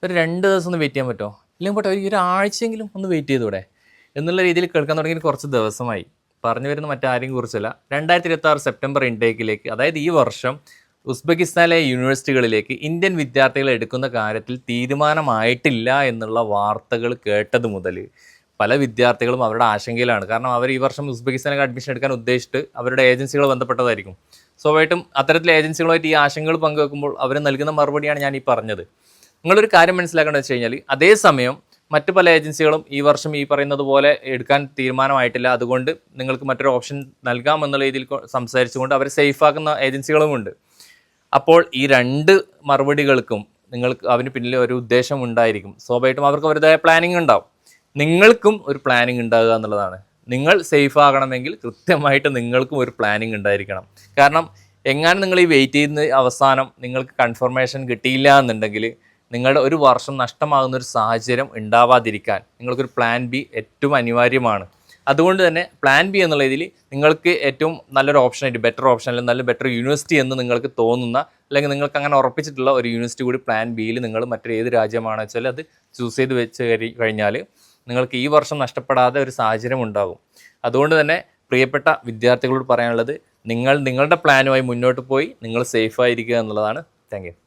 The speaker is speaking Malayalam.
ഒരു 2 ദിവസം ഒന്ന് വെയിറ്റ് ചെയ്യാൻ പറ്റുമോ? ഇല്ലെങ്കിൽ പോട്ടെ ഒരു ഒരാഴ്ചയെങ്കിലും ഒന്ന് വെയിറ്റ് ചെയ്തൂടെ? എന്നുള്ള രീതിയിൽ കേൾക്കാൻ തുടങ്ങിയിട്ട് കുറച്ച് ദിവസമായി. പറഞ്ഞു വരുന്ന മറ്റാരെയും കുറിച്ചല്ല. 2026 സെപ്റ്റംബർ ഇൻടേക്കിലേക്ക്, അതായത് ഈ വർഷം ഉസ്ബെക്കിസ്ഥാനിലെ യൂണിവേഴ്സിറ്റികളിലേക്ക് ഇന്ത്യൻ വിദ്യാർത്ഥികളെ എടുക്കുന്ന കാര്യത്തിൽ തീരുമാനമായിട്ടില്ല എന്നുള്ള വാർത്തകൾ കേട്ടത് മുതൽ പല വിദ്യാർത്ഥികളും അവരുടെ ആശങ്കയിലാണ്. കാരണം അവർ ഈ വർഷം ഉസ്ബെക്കിസ്ഥാനിലേക്ക് അഡ്മിഷൻ എടുക്കാൻ ഉദ്ദേശിച്ചിട്ട് അവരുടെ ഏജൻസികൾ ബന്ധപ്പെട്ടതായിരിക്കും. സ്വാഭാവികമായിട്ടും അത്തരത്തിലെ ഏജൻസികളുമായിട്ട് ഈ ആശങ്കകൾ പങ്കുവെക്കുമ്പോൾ അവർ നൽകുന്ന മറുപടിയാണ് ഞാൻ ഈ പറഞ്ഞത്. നിങ്ങളൊരു കാര്യം മനസ്സിലാക്കേണ്ടത് വെച്ച് കഴിഞ്ഞാൽ, അതേസമയം മറ്റു പല ഏജൻസികളും ഈ വർഷം ഈ പറയുന്നത് പോലെ എടുക്കാൻ തീരുമാനമായിട്ടില്ല, അതുകൊണ്ട് നിങ്ങൾക്ക് മറ്റൊരു ഓപ്ഷൻ നൽകാം എന്നുള്ള രീതിയിൽ സംസാരിച്ചുകൊണ്ട് അവരെ സേഫാക്കുന്ന ഏജൻസികളുമുണ്ട്. അപ്പോൾ ഈ രണ്ട് മറുപടികൾക്കും നിങ്ങൾക്ക് അതിന് പിന്നിൽ ഒരു ഉദ്ദേശം ഉണ്ടായിരിക്കും. സ്വാഭാവികമായിട്ടും അവർക്ക് അവരുടേതായ പ്ലാനിങ് ഉണ്ടാവും. നിങ്ങൾക്കും ഒരു പ്ലാനിങ് ഉണ്ടാകുക എന്നുള്ളതാണ്. നിങ്ങൾ സേഫ് ആകണമെങ്കിൽ കൃത്യമായിട്ട് നിങ്ങൾക്കും ഒരു പ്ലാനിങ് ഉണ്ടായിരിക്കണം. കാരണം എങ്ങാനും നിങ്ങൾ ഈ വെയിറ്റ് ചെയ്യുന്ന അവസാനം നിങ്ങൾക്ക് കൺഫർമേഷൻ കിട്ടിയില്ല എന്നുണ്ടെങ്കിൽ നിങ്ങളുടെ ഒരു വർഷം നഷ്ടമാകുന്ന ഒരു സാഹചര്യം ഉണ്ടാവാതിരിക്കാൻ നിങ്ങൾക്കൊരു പ്ലാൻ ബി ഏറ്റവും അനിവാര്യമാണ്. അതുകൊണ്ട് തന്നെ പ്ലാൻ ബി എന്നുള്ള രീതിയിൽ നിങ്ങൾക്ക് ഏറ്റവും നല്ലൊരു ഓപ്ഷനായിട്ട്, ബെറ്റർ ഓപ്ഷൻ അല്ലെങ്കിൽ നല്ല ബെറ്റർ യൂണിവേഴ്സിറ്റി എന്ന് നിങ്ങൾക്ക് തോന്നുന്ന, അല്ലെങ്കിൽ നിങ്ങൾക്ക് അങ്ങനെ ഉറപ്പിച്ചിട്ടുള്ള ഒരു യൂണിവേഴ്സിറ്റി കൂടി പ്ലാൻ ബിയിൽ നിങ്ങൾ മറ്റൊരു ഏത് രാജ്യമാണെന്ന് വെച്ചാൽ അത് ചൂസ് ചെയ്ത് വെച്ച് കഴിഞ്ഞാൽ നിങ്ങൾക്ക് ഈ വർഷം നഷ്ടപ്പെടാതെ ഒരു സാഹചര്യം ഉണ്ടാകും. അതുകൊണ്ട് തന്നെ പ്രിയപ്പെട്ട വിദ്യാർത്ഥികളോട് പറയാനുള്ളത്, നിങ്ങളുടെ പ്ലാനുമായി മുന്നോട്ട് പോയി നിങ്ങൾ സേഫായിരിക്കുക എന്നുള്ളതാണ്. Thank you.